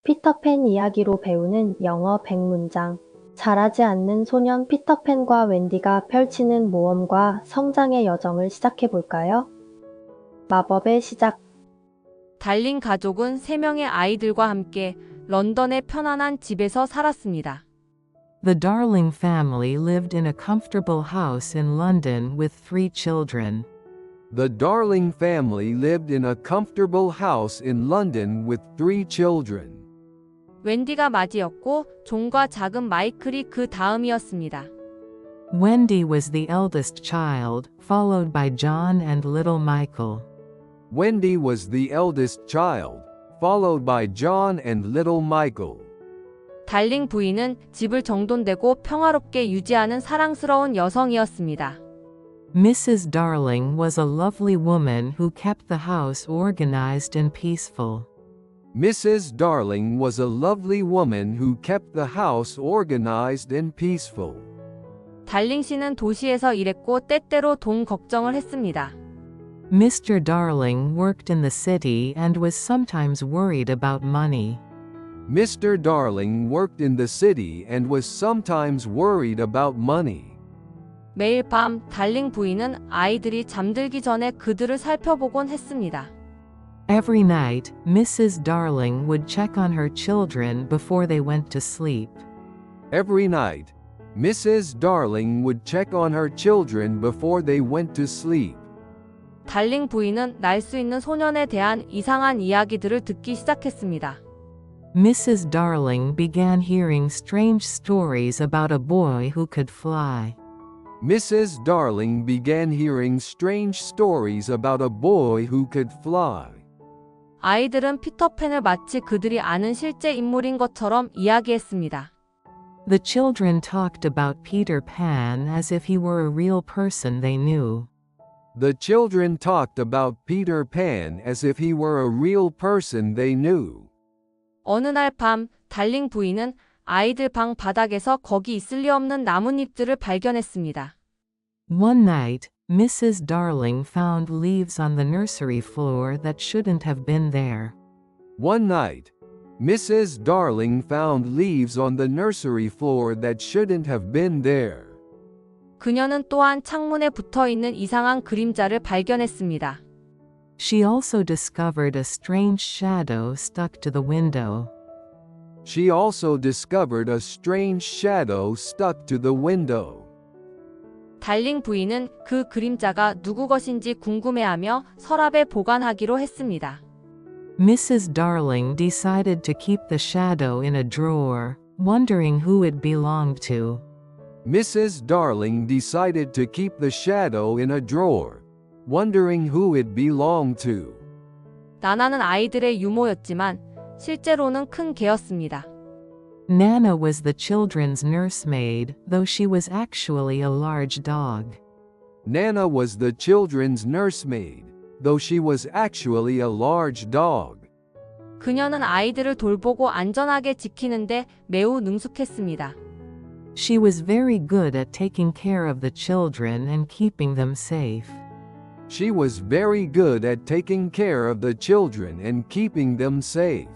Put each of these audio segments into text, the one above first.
피터팬 이야기로 배우는 영어 100문장. 자라지 않는 소년 피터팬과 웬디가 펼치는 모험과 성장의 여정을 시작해 볼까요? 마법의 시작. 달린 가족은 3명의 아이들과 함께 런던의 편안한 집에서 살았습니다. The Darling family lived in a comfortable house in London with 3 children. The Darling family lived in a comfortable house in London with 3 children. 웬디가 맏이었고 존과 작은 마이클이 그 다음이었습니다. Wendy was the eldest child, followed by John and little Michael. Wendy was the eldest child, followed by John and little Michael. 달링 부인은 집을 정돈되고 평화롭게 유지하는 사랑스러운 여성이었습니다. Mrs. Darling was a lovely woman who kept the house organized and peaceful. Mrs. Darling was a lovely woman who kept the house organized and peaceful. 달링 씨는 도시에서 일했고 때때로 돈 걱정을 했습니다. Mr. Darling worked in the city and was sometimes worried about money. Mr. Darling worked in the city and was sometimes worried about money. 매일 밤 달링 부인은 아이들이 잠들기 전에 그들을 살펴보곤 했습니다. Every night, Mrs. Darling would check on her children before they went to sleep. Every night, Mrs. Darling would check on her children before they went to sleep. 달링 부인은 날 수 있는 소년에 대한 이상한 이야기들을 듣기 시작했습니다. Mrs. Darling began hearing strange stories about a boy who could fly. Mrs. Darling began hearing strange stories about a boy who could fly. 아이들은 피터팬을 마치 그들이 아는 실제 인물인 것처럼 이야기했습니다. The children talked about Peter Pan as if he were a real person they knew. The children talked about Peter Pan as if he were a real person they knew. 어느 날 밤 달링 부인은 아이들 방 바닥에서 거기 있을 리 없는 나뭇잎들을 발견했습니다. One night, Mrs. Darling found leaves on the nursery floor that shouldn't have been there. One night, Mrs. Darling found leaves on the nursery floor that shouldn't have been there. 그녀는 또한 창문에 붙어 있는 이상한 그림자를 발견했습니다. She also discovered a strange shadow stuck to the window. She also discovered a strange shadow stuck to the window. 달링 부인은 그 그림자가 누구 것인지 궁금해하며 서랍에 보관하기로 했습니다. Mrs. Darling decided to keep the shadow in a drawer, wondering who it belonged to. Mrs. Darling decided to keep the shadow in a drawer, wondering who it belonged to. 나나는 아이들의 유모였지만 실제로는 큰 개였습니다. Nana was the children's nursemaid, though she was actually a large dog. Nana was the children's nursemaid, though she was actually a large dog. 그녀는 아이들을 돌보고 안전하게 지키는데 매우 능숙했습니다. She was very good at taking care of the children and keeping them safe. She was very good at taking care of the children and keeping them safe.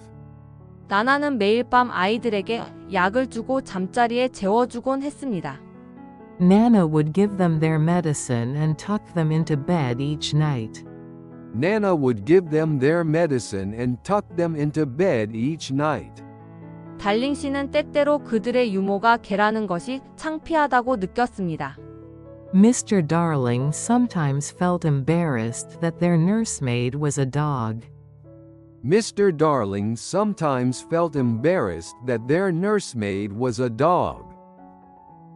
나나는 매일 밤 아이들에게 약을 주고 잠자리에 재워주곤 했습니다. Nana would give them their medicine and tuck them into bed each night. Nana would give them their medicine and tuck them into bed each night. 달링 씨는 때때로 그들의 유모가 개라는 것이 창피하다고 느꼈습니다. Mr. Darling sometimes felt embarrassed that their nursemaid was a dog. Mr. Darling sometimes felt embarrassed that their nursemaid was a dog.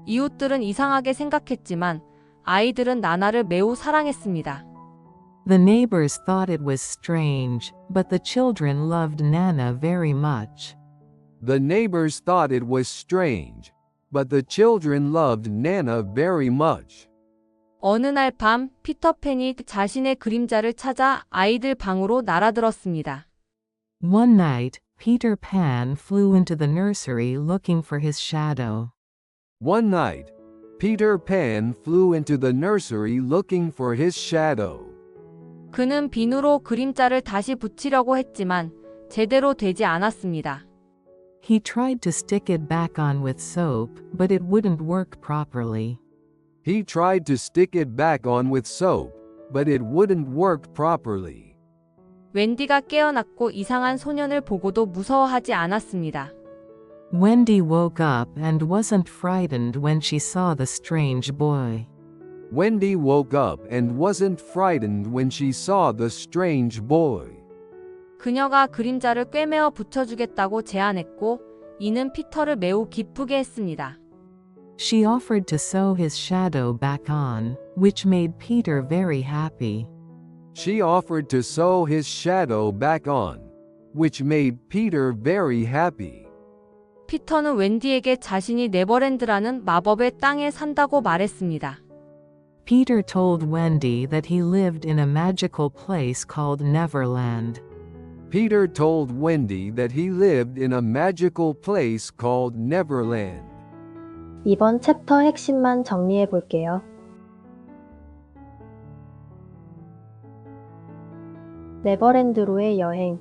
이웃들은 이상하게 생각했지만 아이들은 나나를 매우 사랑했습니다. The neighbors thought it was strange, but the children loved Nana very much. The neighbors thought it was strange, but the children loved Nana very much. 어느 날 밤 피터팬이 자신의 그림자를 찾아 아이들 방으로 날아들었습니다. One night, Peter Pan flew into the nursery looking for his shadow. One night, Peter Pan flew into the nursery looking for his shadow. 그는 비누로 그림자를 다시 붙이려고 했지만 제대로 되지 않았습니다. He tried to stick it back on with soap, but it wouldn't work properly. He tried to stick it back on with soap, but it wouldn't work properly. 웬디가 깨어났고 이상한 소년을 보고도 무서워하지 않았습니다. Wendy woke up and wasn't frightened when she saw the strange boy. Wendy woke up and wasn't frightened when she saw the strange boy. 그녀가 그림자를 꿰매어 붙여주겠다고 제안했고, 이는 피터를 매우 기쁘게 했습니다. She offered to sew his shadow back on, which made Peter very happy. She offered to sew his shadow back on, which made Peter very happy. 피터는 웬디에게 자신이 네버랜드라는 마법의 땅에 산다고 말했습니다. Peter told Wendy that he lived in a magical place called Neverland. Peter told Wendy that he lived in a magical place called Neverland. 이번 챕터 핵심만 정리해 볼게요. 네버랜드로의 여행.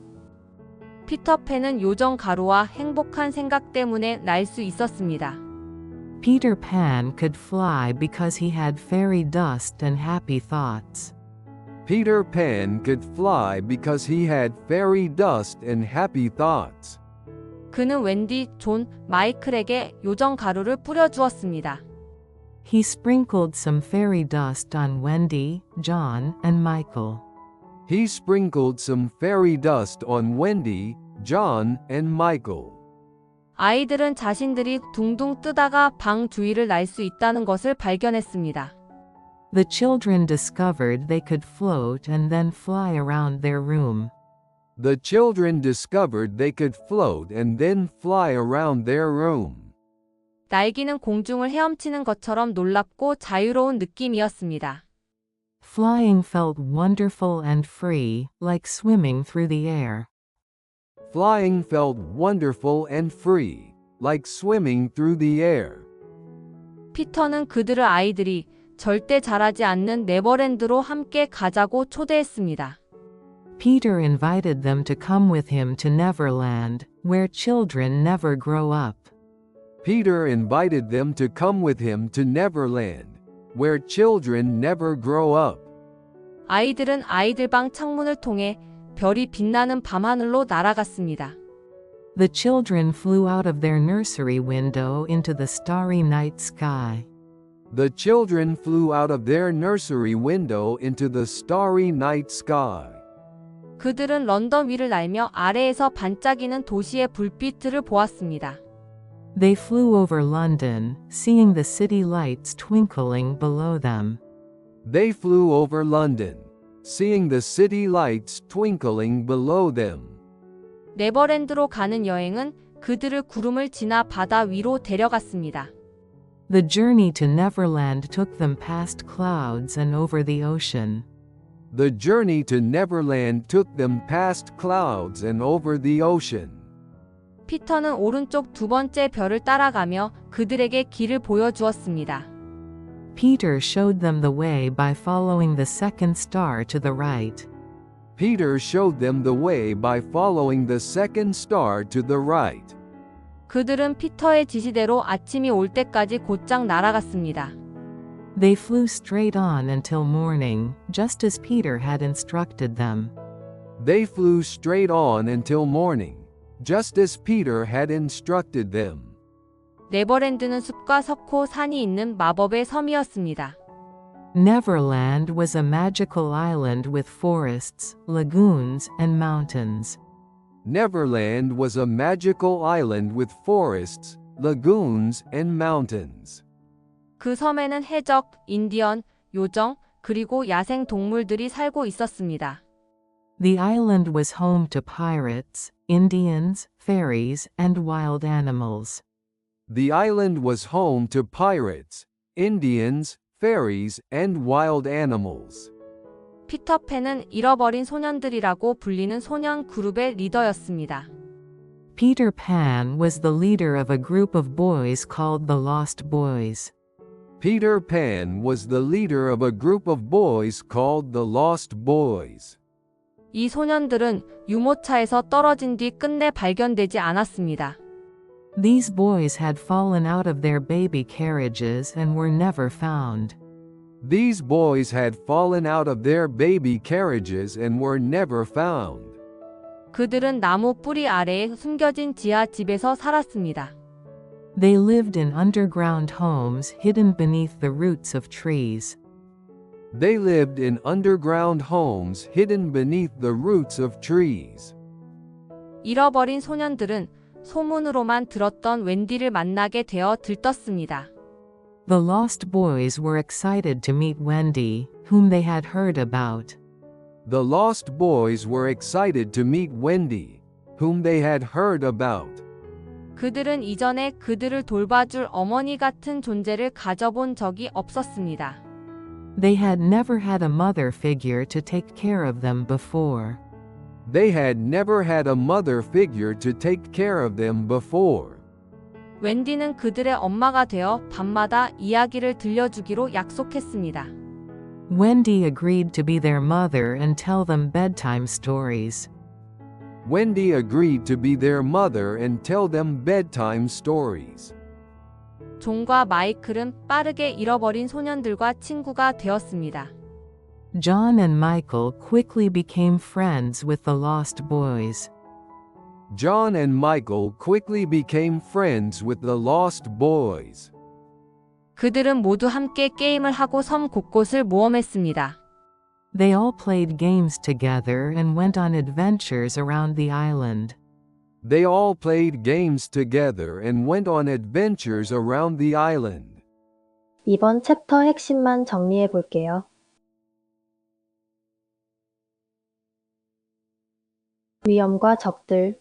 피터팬은 요정 가루와 행복한 생각 때문에 날 수 있었습니다. Peter Pan could fly because he had fairy dust and happy thoughts. Peter Pan could fly because he had fairy dust and happy thoughts. 그는 웬디, 존, 마이클에게 요정 가루를 뿌려주었습니다. He sprinkled some fairy dust on Wendy, John, and Michael. He sprinkled some fairy dust on Wendy, John, and Michael. 아이들은 자신들이 둥둥 뜨다가 방 주위를 날 수 있다는 것을 발견했습니다. The children discovered they could float and then fly around their room. The children discovered they could float and then fly around their room. 날기는 공중을 헤엄치는 것처럼 놀랍고 자유로운 느낌이었습니다. Flying felt wonderful and free, like swimming through the air. Flying felt wonderful and free, like swimming through the air. 피터는 그들을 아이들이 절대 자라지 않는 네버랜드로 함께 가자고 초대했습니다. Peter invited them to come with him to Neverland, where children never grow up. Peter invited them to come with him to Neverland, where children never grow up. 아이들은 아이들 방 창문을 통해 별이 빛나는 밤하늘로 날아갔습니다. The children flew out of their nursery window into the starry night sky. The children flew out of their nursery window into the starry night sky. 그들은 런던 위를 날며 아래에서 반짝이는 도시의 불빛들을 보았습니다. They flew over London, seeing the city lights twinkling below them. They flew over London, seeing the city lights twinkling below them. 네버랜드로 가는 여행은 그들을 구름을 지나 바다 위로 데려갔습니다. The journey to Neverland took them past clouds and over the ocean. The journey to Neverland took them past clouds and over the ocean. 피터는 오른쪽 두 번째 별을 따라가며 그들에게 길을 보여주었습니다. Peter showed them the way by following the second star to the right. Peter showed them the way by following the second star to the right. 그들은 피터의 지시대로 아침이 올 때까지 곧장 날아갔습니다. They flew straight on until morning, just as Peter had instructed them. They flew straight on until morning, just as Peter had instructed them. 네버랜드는 숲과 석호, 산이 있는 마법의 섬이었습니다. Neverland was a magical island with forests, lagoons, and mountains. Neverland was a magical island with forests, lagoons, and mountains. 그 섬에는 해적, 인디언, 요정, 그리고 야생 동물들이 살고 있었습니다. The island was home to pirates, Indians, fairies, and wild animals. The island was home to pirates, Indians, fairies, and wild animals. 피터팬은 잃어버린 소년들이라고 불리는 소년 그룹의 리더였습니다. Peter Pan was the leader of a group of boys called the Lost Boys. Peter Pan was the leader of a group of boys called the Lost Boys. 이 소년들은 유모차에서 떨어진 뒤 끝내 발견되지 않았습니다. These boys had fallen out of their baby carriages and were never found. These boys had fallen out of their baby carriages and were never found. 그들은 나무 뿌리 아래에 숨겨진 지하 집에서 살았습니다. They lived in underground homes hidden beneath the roots of trees. They lived in underground homes hidden beneath the roots of trees. 잃어버린 소년들은 소문으로만 들었던 웬디를 만나게 되어 들떴습니다. The lost boys were excited to meet Wendy, whom they had heard about. The lost boys were excited to meet Wendy, whom they had heard about. 그들은 이전에 그들을 돌봐줄 어머니 같은 존재를 가져본 적이 없었습니다. They had never had a mother figure to take care of them before. They had never had a mother figure to take care of them before. 웬디는 그들의 엄마가 되어 밤마다 이야기를 들려주기로 약속했습니다. Wendy agreed to be their mother and tell them bedtime stories. Wendy agreed to be their mother and tell them bedtime stories. 존과 마이클은 빠르게 잃어버린 소년들과 친구가 되었습니다. John and Michael quickly became friends with the lost boys. John and Michael quickly became friends with the lost boys. 그들은 모두 함께 게임을 하고 섬 곳곳을 모험했습니다. They all played games together and went on adventures around the island. They all played games together and went on adventures around the island. 이번 챕터 핵심만 정리해 볼게요. 위험과 적들.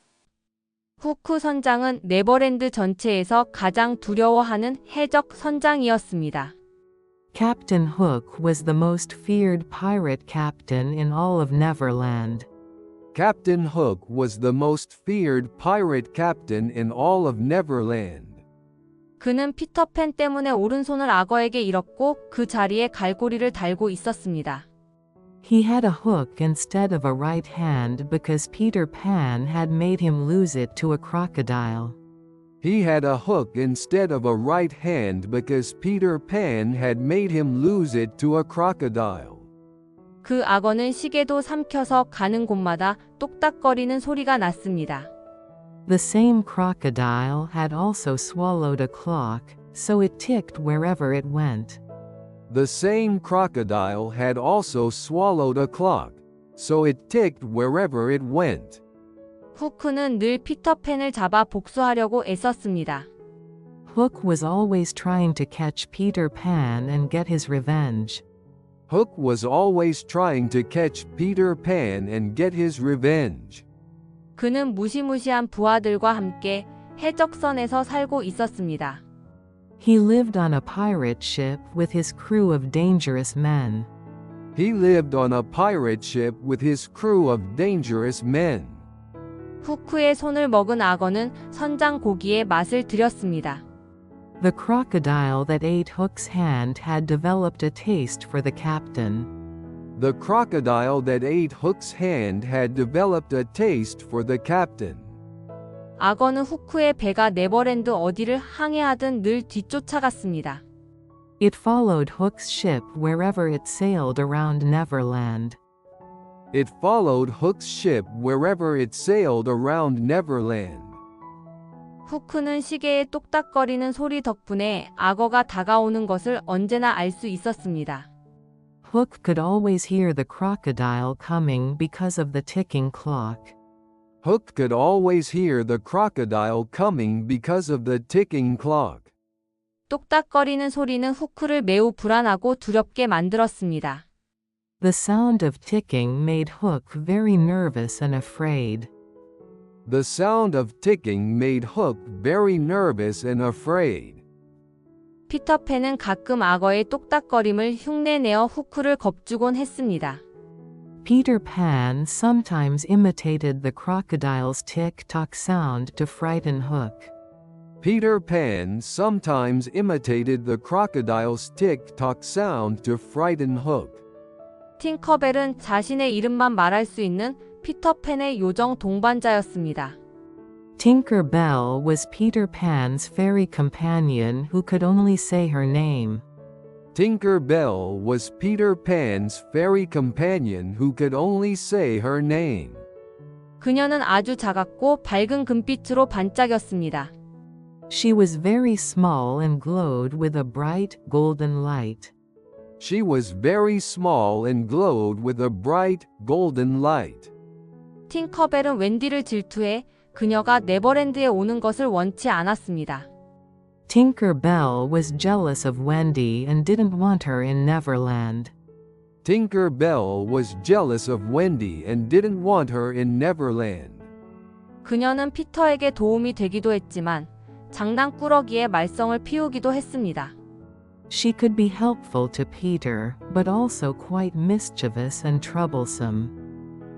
후크 선장은 네버랜드 전체에서 가장 두려워하는 해적 선장이었습니다. Captain Hook was the most feared pirate captain in all of Neverland. Captain Hook was the most feared pirate captain in all of Neverland. 그는 피터팬 때문에 오른손을 악어에게 잃었고 그 자리에 갈고리를 달고 있었습니다. He had a hook instead of a right hand because Peter Pan had made him lose it to a crocodile. He had a hook instead of a right hand because Peter Pan had made him lose it to a crocodile. 그 악어는 시계도 삼켜서 가는 곳마다 똑딱거리는 소리가 났습니다. The same crocodile had also swallowed a clock, so it ticked wherever it went. The same crocodile had also swallowed a clock, so it ticked wherever it went. 후크는 늘 피터팬을 잡아 복수하려고 애썼습니다. Hook was always trying to catch Peter Pan and get his revenge. Hook was always trying to catch Peter Pan and get his revenge. 그는 무시무시한 부하들과 함께 해적선에서 살고 있었습니다. He lived on a pirate ship with his crew of dangerous men. He lived on a pirate ship with his crew of dangerous men. 후크의 손을 먹은 악어는 선장 고기의 맛을 들였습니다. The crocodile that ate Hook's hand had developed a taste for the captain. The crocodile that ate Hook's hand had developed a taste for the captain. 악어는 후크의 배가 네버랜드 어디를 항해하든 늘 뒤쫓아갔습니다. It followed Hook's ship wherever it sailed around Neverland. It followed Hook's ship wherever it sailed around Neverland. 후크는 시계의 똑딱거리는 소리 덕분에 악어가 다가오는 것을 언제나 알 수 있었습니다. Hook could always hear the crocodile coming because of the ticking clock. Hook could always hear the crocodile coming because of the ticking clock. 똑딱거리는 소리는 후크를 매우 불안하고 두렵게 만들었습니다. The sound of ticking made Hook very nervous and afraid. The sound of ticking made Hook very nervous and afraid. 피터팬은 가끔 악어의 똑딱거림을 흉내내어 후크를 겁주곤 했습니다. Peter Pan sometimes imitated the crocodile's tick-tock sound to frighten Hook. Peter Pan sometimes imitated the crocodile's tick-tock sound to frighten Hook. 팅커벨은 자신의 이름만 말할 수 있는 피터팬의 요정 동반자였습니다. Tinker Bell was Peter Pan's fairy companion who could only say her name. Tinker Bell was Peter Pan's fairy companion who could only say her name. 그녀는 아주 작았고 밝은 금빛으로 반짝였습니다. She was very small and glowed with a bright, golden light. She was very small and glowed with a bright, golden light. 팅커벨은 웬디를 질투해 그녀가 네버랜드에 오는 것을 원치 않았습니다. Tinker Bell was jealous of Wendy and didn't want her in Neverland. Tinker Bell was jealous of Wendy and didn't want her in Neverland. 그녀는 피터에게 도움이 되기도 했지만 장난꾸러기의 말썽을 피우기도 했습니다. She could be helpful to Peter, but also quite mischievous and troublesome.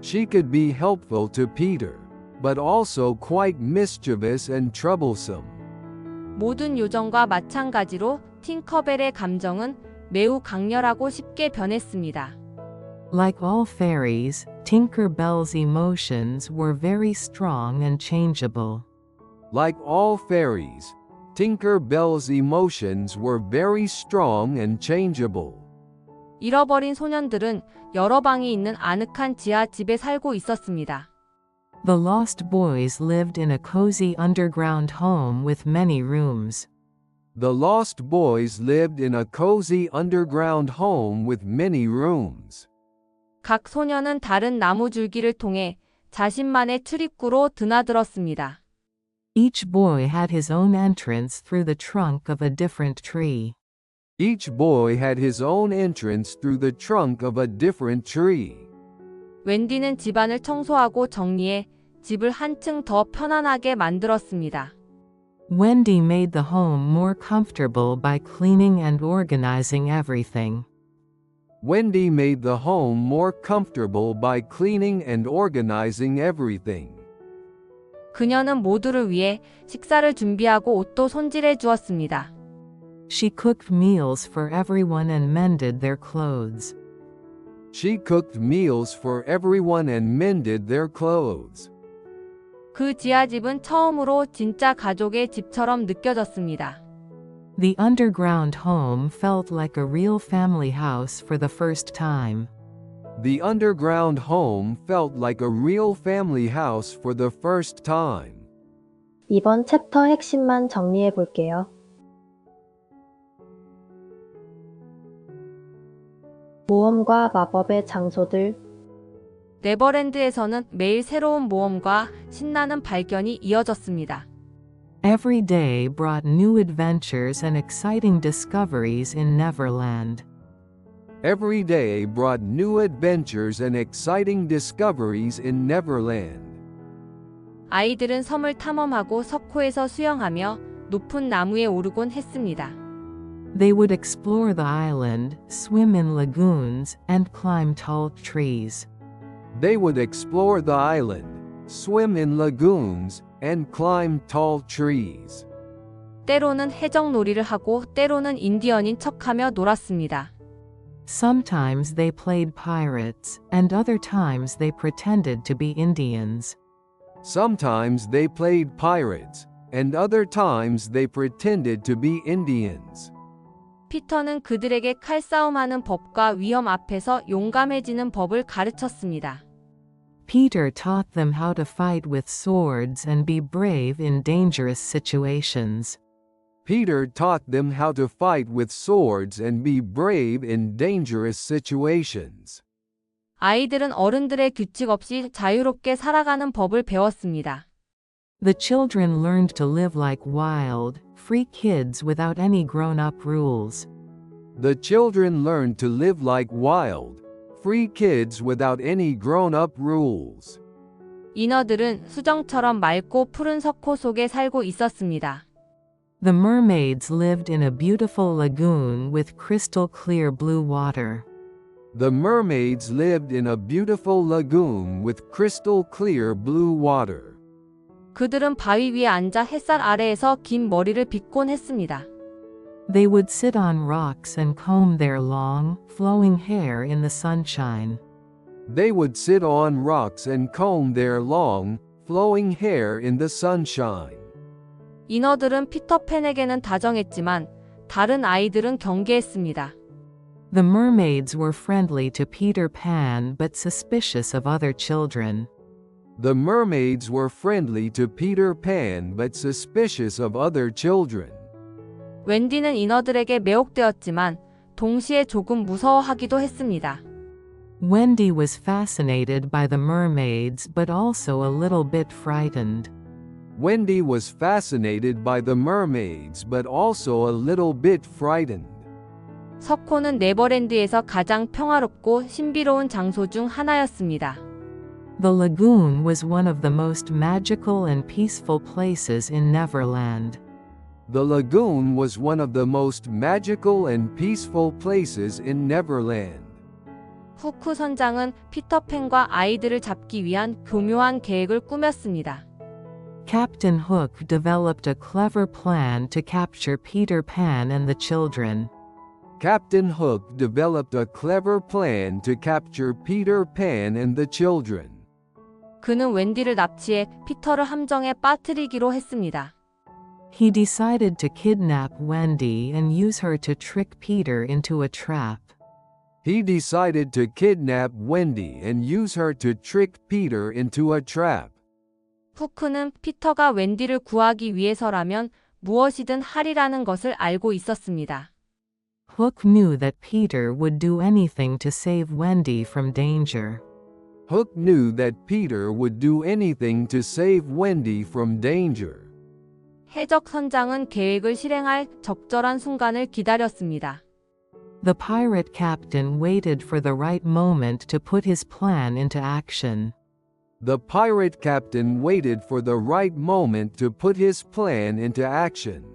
She could be helpful to Peter, but also quite mischievous and troublesome. 모든 요정과 마찬가지로 팅커벨의 감정은 매우 강렬하고 쉽게 변했습니다. Like all fairies, Tinker Bell's emotions were very strong and changeable. Like all fairies, Tinker Bell's emotions were very strong and changeable. 잃어버린 소년들은 여러 방이 있는 아늑한 지하 집에 살고 있었습니다. The lost boys lived in a cozy underground home with many rooms. The Lost Boys lived in a cozy underground home with many rooms. 각 소년은 다른 나무 줄기를 통해 자신만의 출입구로 드나들었습니다. Each boy had his own entrance through the trunk of a different tree. Each boy had his own entrance through the trunk of a different tree. 웬디는 집안을 청소하고 정리해 집을 한층 더 편안하게 만들었습니다. Wendy made the home more comfortable by cleaning and organizing everything. Wendy made the home more comfortable by cleaning and organizing everything. 그녀는 모두를 위해 식사를 준비하고 옷도 손질해 주었습니다. She cooked meals for everyone and mended their clothes. She cooked meals for everyone and mended their clothes. 그 지하집은 처음으로 진짜 가족의 집처럼 느껴졌습니다. The underground home felt like a real family house for the first time. The underground home felt like a real family house for the first time. 이번 챕터 핵심만 정리해 볼게요. 모험과 마법의 장소들. 네버랜드에서는 매일 새로운 모험과 신나는 발견이 이어졌습니다. Every day brought new adventures and exciting discoveries in Neverland. Every day brought new adventures and exciting discoveries in Neverland. 아이들은 섬을 탐험하고 석호에서 수영하며 높은 나무에 오르곤 했습니다. They would explore the island, swim in lagoons, and climb tall trees. They would explore the island, swim in lagoons, and climb tall trees. 때로는 해적놀이를 하고 때로는 인디언인 척하며 놀았습니다. Sometimes they played pirates, and other times they pretended to be Indians. Sometimes they played pirates, and other times they pretended to be Indians. 피터는 그들에게 칼싸움하는 법과 위험 앞에서 용감해지는 법을 가르쳤습니다. Peter taught them how to fight with swords and be brave in dangerous situations. Peter taught them how to fight with swords and be brave in dangerous situations. 아이들은 어른들의 규칙 없이 자유롭게 살아가는 법을 배웠습니다. The children learned to live like wild, free kids without any grown-up rules. The children learned to live like wild, free kids without any grown-up rules. 인어들은 수정처럼 맑고 푸른 석호 속에 살고 있었습니다. The mermaids lived in a beautiful lagoon with crystal clear blue water. The mermaids lived in a beautiful lagoon with crystal clear blue water. 그들은 바위 위에 앉아 햇살 아래에서 긴 머리를 빗곤 했습니다. They would sit on rocks and comb their long, flowing hair in the sunshine. They would sit on rocks and comb their long, flowing hair in the sunshine. 인어들은 피터팬에게는 다정했지만 다른 아이들은 경계했습니다. The mermaids were friendly to Peter Pan but suspicious of other children. The mermaids were friendly to Peter Pan but suspicious of other children. 웬디는 인어들에게 매혹되었지만 동시에 조금 무서워하기도 했습니다. Wendy was fascinated by the mermaids but also a little bit frightened. Wendy was fascinated by the mermaids but also a little bit frightened. 석호는 네버랜드에서 가장 평화롭고 신비로운 장소 중 하나였습니다. The lagoon was one of the most magical and peaceful places in Neverland. The lagoon was one of the most magical and peaceful places in Neverland. 후크 선장은 피터팬과 아이들을 잡기 위한 교묘한 계획을 꾸몄습니다. Captain Hook developed a clever plan to capture Peter Pan and the children. Captain Hook developed a clever plan to capture Peter Pan and the children. 그는 웬디를 납치해 피터를 함정에 빠뜨리기로 했습니다. He decided to kidnap Wendy and use her to trick Peter into a trap. He decided to kidnap Wendy and use her to trick Peter into a trap. 후크는 피터가 웬디를 구하기 위해서라면 무엇이든 하리라는 것을 알고 있었습니다. Hook knew that Peter would do anything to save Wendy from danger. Hook knew that Peter would do anything to save Wendy from danger. 해적 선장은 계획을 실행할 적절한 순간을 기다렸습니다. The pirate captain waited for the right moment to put his plan into action. The pirate captain waited for the right moment to put his plan into action.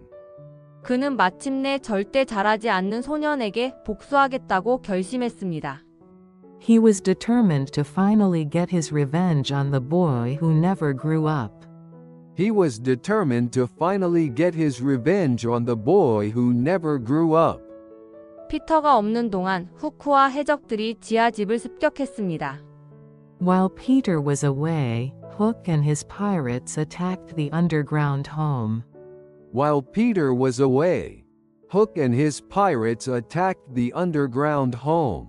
그는 마침내 절대 자라지 않는 소년에게 복수하겠다고 결심했습니다. He was determined to finally get his revenge on the boy who never grew up. He was determined to finally get his revenge on the boy who never grew up. 피터가 없는 동안 후크와 해적들이 지하집을 습격했습니다. While Peter was away, Hook and his pirates attacked the underground home. While Peter was away, Hook and his pirates attacked the underground home.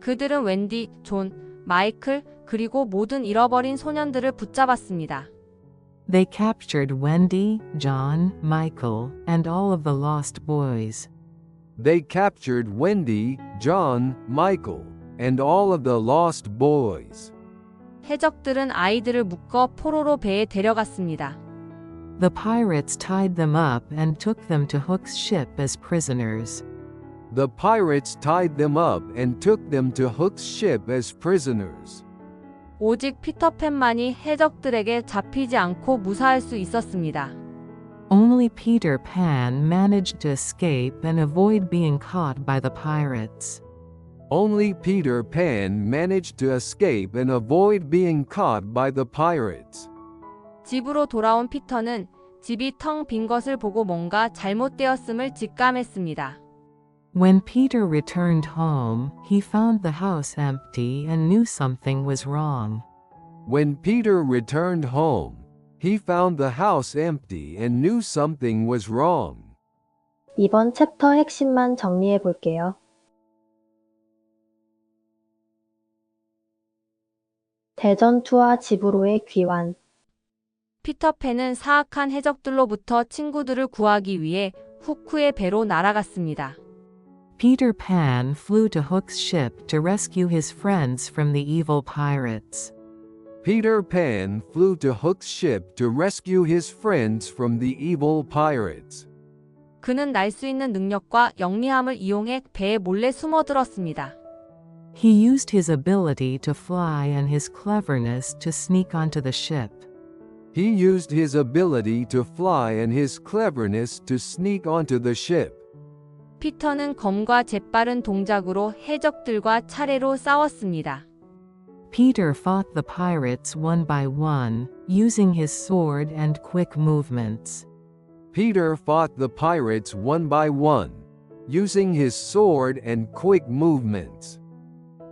그들은 웬디, 존, 마이클, 그리고 모든 잃어버린 소년들을 붙잡았습니다. They captured Wendy, John, Michael, and all of the lost boys. They captured Wendy, John, Michael, and all of the lost boys. 해적들은 아이들을 묶어 포로로 배에 데려갔습니다. The pirates tied them up and took them to Hook's ship as prisoners. The pirates tied them up and took them to Hook's ship as prisoners. 오직 피터팬만이 해적들에게 잡히지 않고 무사할 수 있었습니다. Only Peter Pan managed to escape and avoid being caught by the pirates. Only Peter Pan managed to escape and avoid being caught by the pirates. 집으로 돌아온 피터는 집이 텅 빈 것을 보고 뭔가 잘못되었음을 직감했습니다. When Peter returned home, he found the house empty and knew something was wrong. When Peter returned home, he found the house empty and knew something was wrong. 이번 챕터 핵심만 정리해 볼게요. 대전투와 집으로의 귀환. 피터팬은 사악한 해적들로부터 친구들을 구하기 위해 후크의 배로 날아갔습니다. Peter Pan flew to Hook's ship to rescue his friends from the evil pirates. Peter Pan flew to Hook's ship to rescue his friends from the evil pirates. 그는 날 수 있는 능력과 영리함을 이용해 배에 몰래 숨어들었습니다. He used his ability to fly and his cleverness to sneak onto the ship. He used his ability to fly and his cleverness to sneak onto the ship. 피터는 검과 재빠른 동작으로 해적들과 차례로 싸웠습니다. Peter fought the pirates one by one, using his sword and quick movements. Peter fought the pirates one by one, using his sword and quick movements.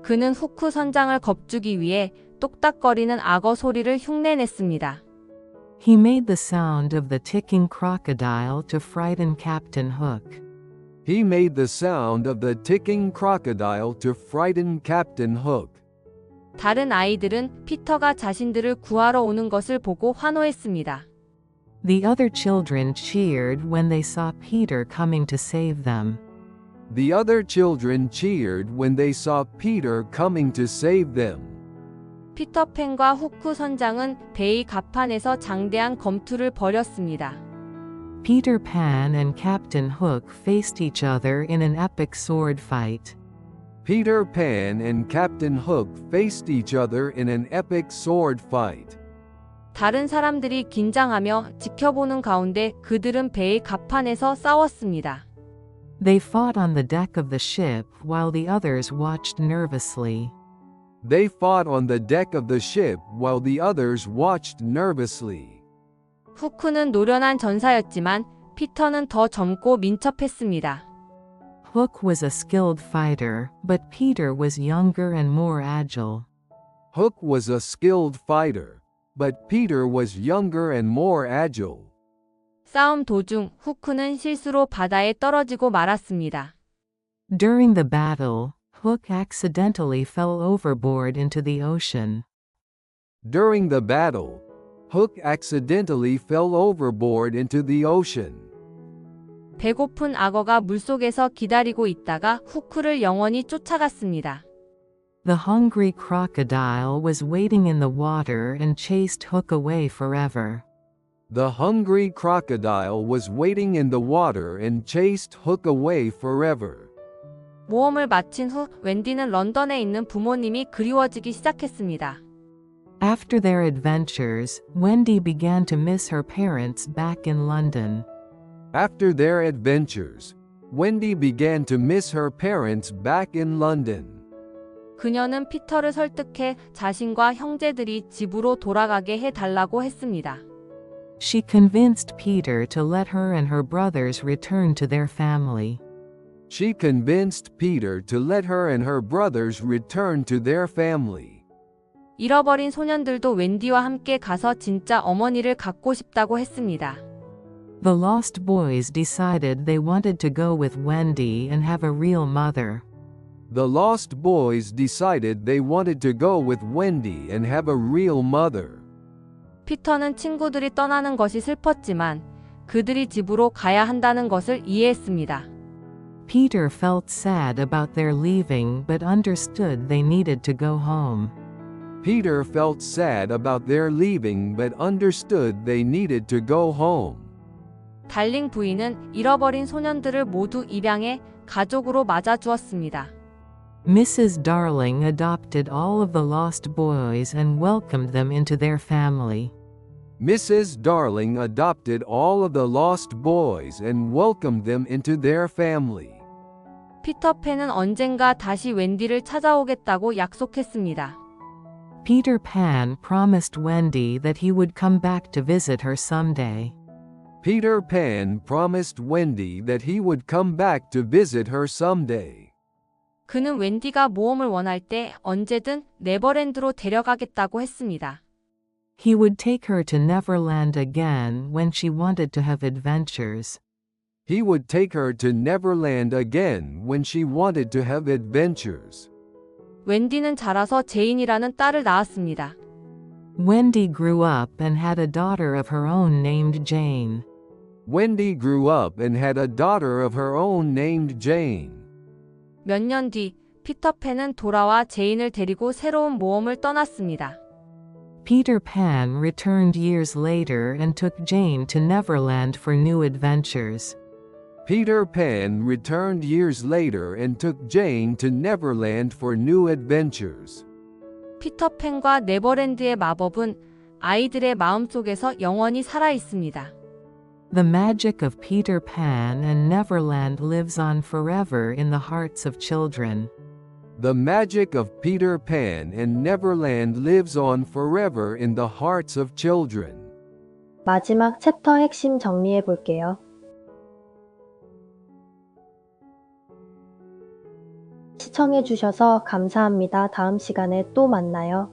그는 후크 선장을 겁주기 위해 똑딱거리는 악어 소리를 흉내냈습니다. He made the sound of the ticking crocodile to frighten Captain Hook. He made the sound of the ticking crocodile to frighten Captain Hook. 다른 아이들은 피터가 자신들을 구하러 오는 것을 보고 환호했습니다. The other children cheered when they saw Peter coming to save them. The other children cheered when they saw Peter coming to save them. 피터팬과 후크 선장은 베이 갑판에서 장대한 검투를 벌였습니다. Peter Pan and Captain Hook faced each other in an epic sword fight. Peter Pan and Captain Hook faced each other in an epic sword fight. 다른 사람들이 긴장하며 지켜보는 가운데 그들은 베이 갑판에서 싸웠습니다. They fought on the deck of the ship while the others watched nervously. They fought on the deck of the ship while the others watched nervously. 후크는 노련한 전사였지만 피터는 더 젊고 민첩했습니다. Hook was a skilled fighter, but Peter was younger and more agile. Hook was a skilled fighter, but Peter was younger and more agile. 싸움 도중 후크는 실수로 바다에 떨어지고 말았습니다. During the battle, Hook accidentally fell overboard into the ocean. During the battle, Hook accidentally fell overboard into the ocean. 배고픈 악어가 물속에서 기다리고 있다가 후크를 영원히 쫓아갔습니다. The hungry crocodile was waiting in the water and chased Hook away forever. The hungry crocodile was waiting in the water and chased Hook away forever. 모험을 마친 후 웬디는 런던에 있는 부모님이 그리워지기 시작했습니다. After their adventures, Wendy began to miss her parents back in London. After their adventures, Wendy began to miss her parents back in London. 그녀는 피터를 설득해 자신과 형제들이 집으로 돌아가게 해달라고 했습니다. She convinced Peter to let her and her brothers return to their family. She convinced Peter to let her and her brothers return to their family. 잃어버린 소년들도 웬디와 함께 가서 진짜 어머니를 갖고 싶다고 했습니다. The lost boys decided they wanted to go with Wendy and have a real mother. The lost boys decided they wanted to go with Wendy and have a real mother. 피터는 친구들이 떠나는 것이 슬펐지만 그들이 집으로 가야 한다는 것을 이해했습니다. Peter felt sad about their leaving but understood they needed to go home. Peter felt sad about their leaving but understood they needed to go home. 달링 부인은 잃어버린 소년들을 모두 입양해 가족으로 맞아주었습니다. Mrs. Darling adopted all of the lost boys and welcomed them into their family. Mrs. Darling adopted all of the lost boys and welcomed them into their family. 피터팬은 언젠가 다시 웬디를 찾아오겠다고 약속했습니다. Peter Pan promised Wendy that he would come back to visit her someday. Peter Pan promised Wendy that he would come back to visit her someday. 그는 웬디가 모험을 원할 때 언제든 네버랜드로 데려가겠다고 했습니다. He would take her to Neverland again when she wanted to have adventures. He would take her to Neverland again when she wanted to have adventures. 웬디는 자라서 제인이라는 딸을 낳았습니다. Wendy grew up and had a daughter of her own named Jane. Wendy grew up and had a daughter of her own named Jane. 몇 년 뒤 피터팬은 돌아와 제인을 데리고 새로운 모험을 떠났습니다. Peter Pan returned years later and took Jane to Neverland for new adventures. Peter Pan returned years later and took Jane to Neverland for new adventures. 피터팬과 네버랜드의 마법은 아이들의 마음속에서 영원히 살아 있습니다. The magic of Peter Pan and Neverland lives on forever in the hearts of children. The magic of Peter Pan and Neverland lives on forever in the hearts of children. 마지막 챕터 핵심 정리해 볼게요. 시청해 주셔서 감사합니다. 다음 시간에 또 만나요.